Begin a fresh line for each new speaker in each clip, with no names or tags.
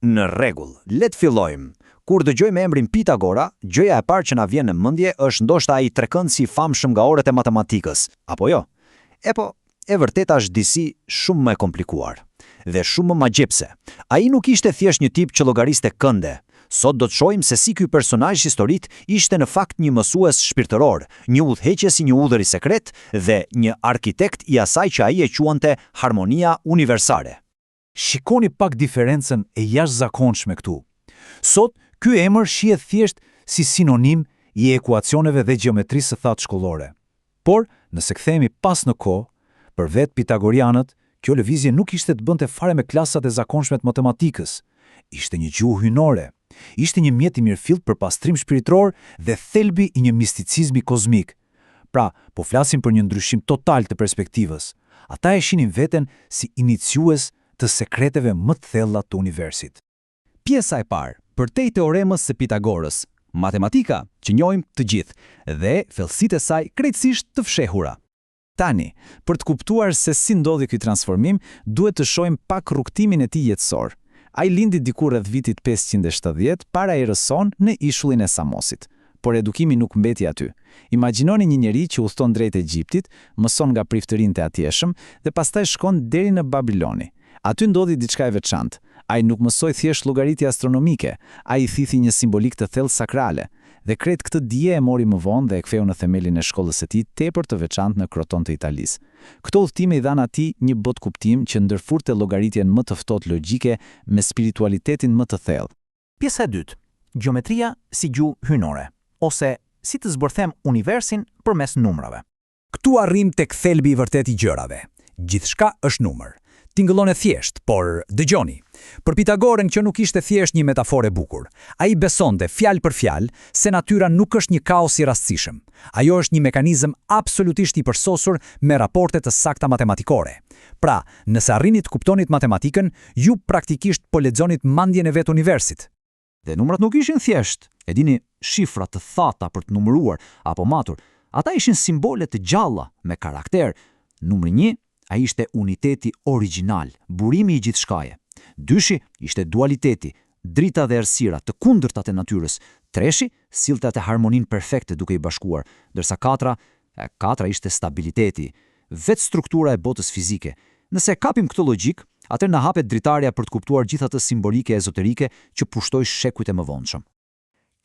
Në rregull, le të fillojmë. Kur dëgjojmë emrin Pitagora, gjëja e parë që na vjen në mendje është ndoshta ai trekëndsi i famshëm nga orët e matematikës, apo jo? Po, e vërteta është disi shumë më e komplikuar dhe shumë më magjepse. Ai nuk ishte thjesht një tip që llogariste kënde. Sot do të shohim se si ky personazh historik ishte në fakt një mësues shpirtëror, një udhëheqës i një udhëri sekret dhe një arkitekt i asaj që ai e quante harmonia universale.
Shikoni pak diferencën e jashtëzakonshme këtu. Sot, ky emër shihet thjesht si sinonim i ekuacioneve dhe gjeometrisë së thatë shkollore. Por, nëse kthehemi pas në kohë, për vetë pitagorianët, kjo lëvizje nuk ishte të bënte fare me klasat e zakonshme të matematikës. Ishte një gjuhë hyjnore. Ishte një mjet i mirëfillt për pastrim shpirtëror dhe thelbi i një misticizmi kozmik. Pra, po flasim për një ndryshim total të perspektivës. Ata e shihnin veten si iniciues të sekreteve më të thella të universit.
Pjesa e parë, përtej teoremës së Pitagorës, matematika që njohim të gjithë, dhe thellësitë e saj krejtësisht të fshehura. Tani, për të kuptuar se si ndodhi ky transformim, duhet të shohim pak rrugtimin e tij jetësor. Ai lindi diku rreth vitit 570 para erës son në ishullin e Samosit. Por edukimi nuk mbeti aty. Imagjinoni një njeri që udhton drejt Egjiptit, mëson nga priftërinë e atjeshëm dhe pastaj shkon deri në Babiloni. Aty ndodhi diçka e veçantë. Ai nuk mësoi thjesht llogaritje astronomike, ai i thithi një simbolik të thellë sakrale, dhe krejt këtë dije e mori më vonë dhe e ktheu në themelin e shkollës së tij tepër të veçantë në Kroton të Italisë. Këto udhëtime i dhanë atij një botkuptim që ndërfurte llogaritjen më të ftohtë logjike me spiritualitetin më të thellë.
Pjesa e dytë, gjeometria si gjuhë hyjnore, ose si të zbërthem universin përmes numrave.
Ktu arrim tek thelbi i vërtet i gjërave. Gjithçka është numër. Tingëllon e thjesht, por dëgjoni. Për Pitagorën kjo nuk ishte thjesht një metaforë e bukur. Ai besonte fjalë për fjalë se natyra nuk është një kaos i rastësishëm. Ajo është një mekanizëm absolutisht i përsosur me raporte të sakta matematikore. Pra, nëse arrini të kuptonit matematikën, ju praktikisht po lexonit mandjen e vet universit.
Dhe numrat nuk ishin thjesht, e dini, shifra të thata për të numëruar apo matur. Ata ishin simbole të gjalla me karakter. Numri 1 ai ishte uniteti origjinal, burimi i gjithçkaje. 2 ishte dualiteti, drita dhe errësira të kundërtat e natyrës. 3 sillte atë harmoninë perfekte duke i bashkuar, ndërsa 4 ishte stabiliteti, vetë struktura e botës fizike. Nëse kapim këtë logjik, atëherë na hapet dritarja për të kuptuar gjithë atë simbolike ezoterike që pushtoi shekujt e mëvonshëm.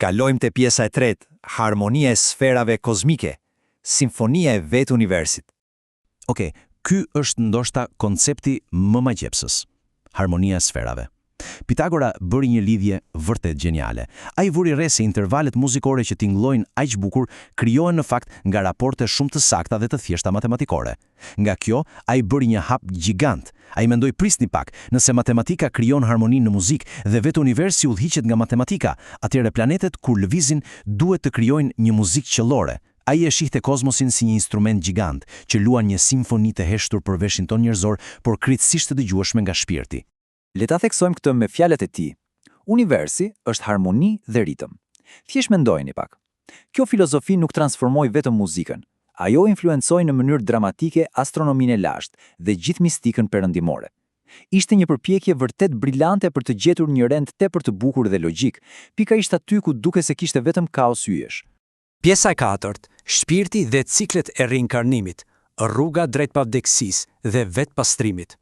Kalojmë te pjesa e tretë, harmonia e sferave kozmike, simfonia e vetë universit.
Okej, ky është ndoshta koncepti më magjepsës, harmonia e sferave. Pitagora bëri një lidhje vërtet geniale. Ai vuri re se intervalet muzikore që tingëllojnë aq bukur krijohen në fakt nga raporte shumë të sakta dhe të thjeshta matematikore. Nga kjo, ai bëri një hap gjigant. Ai mendoi prisni pak, nëse matematika krijon harmoninë në muzikë dhe vetë universi udhëhiqet nga matematika, atëherë planetet kur lëvizin duhet të krijojnë një muzikë qellore. Ai e shihte kozmosin si një instrument gjigant që luan një simfoni të heshtur për veshin ton njerëzor, por krejtësisht të dëgjueshme nga shpirti.
Le ta theksojmë këtë me fjalët e tij. Universi është harmoni dhe ritëm. Thjesht mendojeni pak. Kjo filozofi nuk transformoi vetëm muzikën. Ajo influencoi në mënyrë dramatike astronominë e lashtë dhe gjithë mistikën perëndimore. Ishte një përpjekje vërtet brillante për të gjetur një rend tepër të bukur dhe logjik, pikërisht aty ku duke se kishte vetëm kaos hyjesh.
Pjesa e katërt, shpirti dhe ciklet e rinkarnimit, rruga drejt pavdekësisë dhe vetë pastrimit.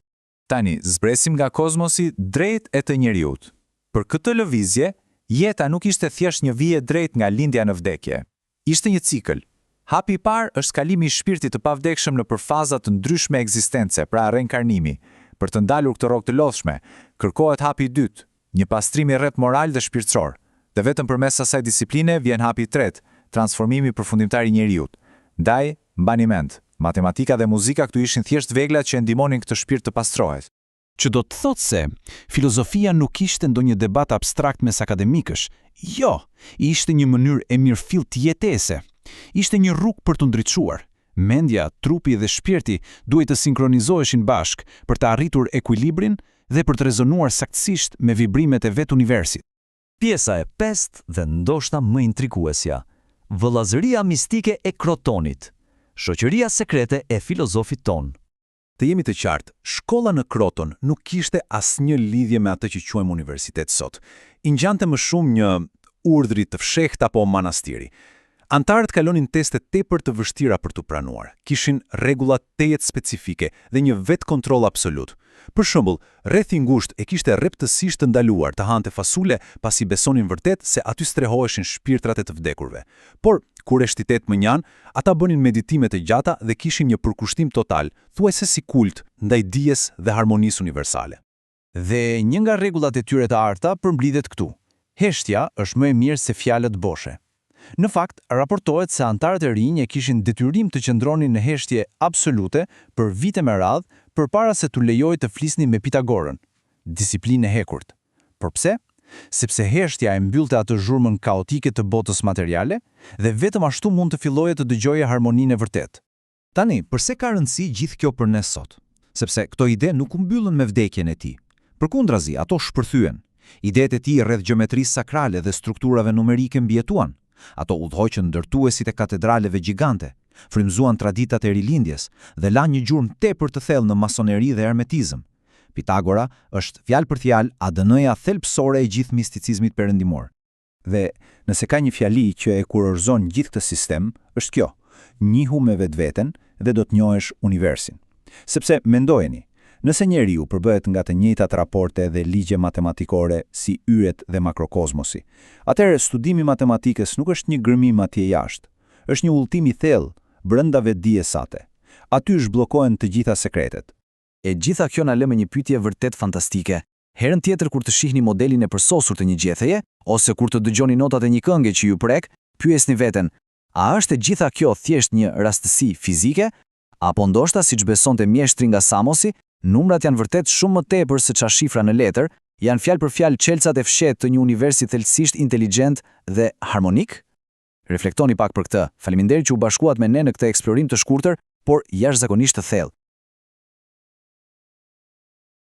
Tani, zbresim nga kozmosi drejt e të njeriut. Për këtë lëvizje, jeta nuk ishte thjesht një vije drejt nga lindja në vdekje. Ishte një cikël. Hapi i parë është kalimi i shpirtit të pavdekshëm në përfaza të ndryshme ekzistence, pra reinkarnimi. Për të ndalur këtë rrogë të lodhshme, kërkohet hapi i dytë, një pastrim i rreth moral dhe shpirtëror. Dhe vetëm përmes asaj disipline vjen hapi i tretë, transformimi përfundimtar i njeriut. Ndaj, mbani mend, matematika dhe muzika këtu ishin thjesht veglat që ndihmonin këtë shpirt të pastrohet.
Që do të thotë se filozofia nuk ishte ndonjë debat abstrakt mes akademikësh. Jo, ishte një mënyrë e mirëfillt jetese. Ishte një rrugë për të ndriçuar. Mendja, trupi dhe shpirti duhet të sinkronizoheshin bashk për të arritur ekuilibrin dhe për të rezonuar saktësisht me vibrimet e vetë universit.
Pjesa e pestë dhe ndoshta më intriguesja, vëllazëria mistike e Krotonit, shoqëria sekrete e filozofit ton.
Të jemi të qartë, shkolla në Kroton nuk kishte asnjë lidhje me atë që quajmë universitet sot. I ngjante më shumë një urdhri të fshehtë apo manastiri. Antarët kalonin teste tepër të vështira për t'u pranuar. Kishin rregulla tejet specifike dhe një vetë kontroll absolut. Për shembull, rrethi i ngushtë e kishte rreptësisht të ndaluar të hante fasule pasi besonin vërtet se aty strehojshin shpirtrat e të vdekurve. Por kur ishte 8 mëngjan, ata bënin meditime të gjata dhe kishin një përkushtim total, thuajse si kult ndaj dijes dhe harmonisë universale.
Dhe një nga rregullat e tyre të arta përmbledhet këtu. Heshtja është më e mirë se fjalët boshe. Në fakt, raportohet se antarët e rinj e kishin detyrim të qëndronin në heshtje absolute për vite me radhë përpara se t'u lejojë të flisnin me Pitagorën, disiplinë e hekurt. Por pse? Sepse heshtja e mbyllte atë zhurmën kaotike të botës materiale dhe vetëm ashtu mund të fillojë të dëgjojë harmoninë e vërtetë.
Tani, përse ka rëndësi gjithë kjo për ne sot? Sepse këto ide nuk u mbyllën me vdekjen e tij. Përkundrazi, ato shpërthyen. Idetë e tij rreth gjeometrisë sakrale dhe strukturave numerike mbijetuan. Ato udhëhoqën ndërtuesit e katedraleve gjigante, frymëzuan traditat e rilindjes dhe lanë një gjurmë tepër të thellë në masoneri dhe hermetizëm. Pitagora është fjalë për fjalë ADN-ja thelbësore e gjithë misticizmit perëndimor. Dhe nëse ka një fjali që e kurorëzon gjithë këtë sistem, është kjo: njihu me vetveten dhe do të njohësh universin. Sepse mendojeni, nëse njeriu përbëhet nga të njëjtat raporte dhe ligje matematikore si yjet dhe makrokozmosi, atëherë studimi i matematikës nuk është një gërmim atje jashtë, është një udhëtim i thellë brenda vetdijes sate. Aty zhbllokohen të gjitha sekretet.
E gjitha kjo na lë me një pyetje vërtet fantastike. Herën tjetër kur të shihni modelin e përsosur të një gjetheje, ose kur të dëgjoni notat e një këngë që ju prek, pyesni veten: a është e gjitha kjo thjesht një rastësi fizike, apo ndoshta siç besonte mjeshtri nga Samosi, numrat janë vërtet shumë më tepër se çfarë shifra në letër, janë fjalë për fjalë çelësat e fshehtë të një universi thellësisht inteligjent dhe harmonik? Reflektoni pak për këtë. Faleminderit që u bashkuat me ne në këtë eksplorim të shkurtër, por jashtëzakonisht të thellë.